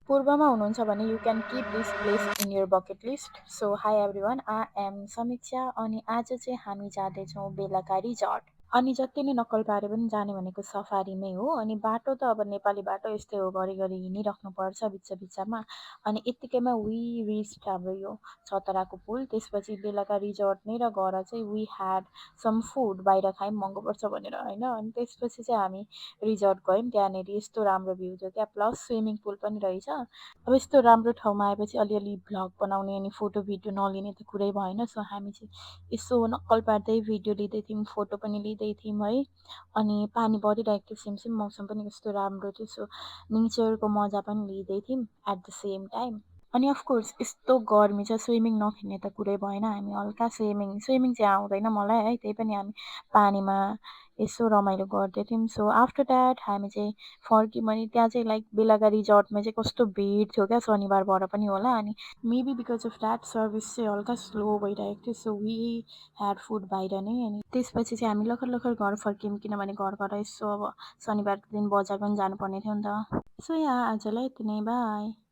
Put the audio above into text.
पूर्वमा हुनुहुन्छ भने you can keep this place in your bucket list. So hi everyone, I am Samiksha अनि आज चाहिँ हामी जाँदैछौँ बेलाका रिजर्ट। अनि जति नै नक्कल पारे पनि जाने भनेको सफारीमै हो। अनि बाटो त अब नेपाली बाटो यस्तै हो, घरिघरि हिँडिराख्नुपर्छ बिच्चा-बिच्चामा। अनि यत्तिकैमा वी रिच्ड हाम्रो यो छतराको पुल। त्यसपछि बेलाका रिजर्ट नै र गएर चाहिँ वी ह्याड सम फुड, बाहिर खायौँ महँगो पर्छ भनेर होइन। अनि त्यसपछि चाहिँ हामी रिजर्ट गयौँ। त्यहाँनिर यस्तो राम्रो भ्यू थियो क्या, प्लस स्विमिङ पुल पनि रहेछ। अब यस्तो राम्रो ठाउँमा आएपछि अलिअलि भ्लग बनाउने अनि फोटो भिडियो नलिने त कुरै भएन। सो हामी चाहिँ यसो नक्कल पार्दै भिडियो लिँदै थियौँ, फोटो पनि लिँदै थियौँ है। अनि पानी परिरहेको थियो, सिमसिम मौसम पनि कस्तो राम्रो थियो। सो नेचरको मजा पनि लिँदै थियौँ एट द सेम टाइम। अनि अफकोर्स यस्तो गर्मी छ, स्विमिङ नखेल्ने त कुरै भएन। हामी हल्का स्विमिङ स्विमिङ चाहिँ आउँदैन मलाई है, त्यही पनि हामी पानीमा यसो रमाइलो गर्दै थियौँ। सो आफ्टर द्याट हामी चाहिँ फर्क्यौँ। अनि त्यहाँ चाहिँ लाइक बेलागा रिजर्टमा चाहिँ कस्तो भिड थियो क्या, शनिबार भएर पनि होला। अनि maybe because of that service चाहिँ हल्का स्लो भइरहेको थियो। सो वी ह्याड फुड बाहिर नै। अनि त्यसपछि चाहिँ हामी लखर लखर घर फर्क्यौँ, किनभने घर गएर यसो अब शनिबारको दिन बजार पनि जानुपर्ने थियो नि त। सो यहाँ आजलाई यति नै, बाई।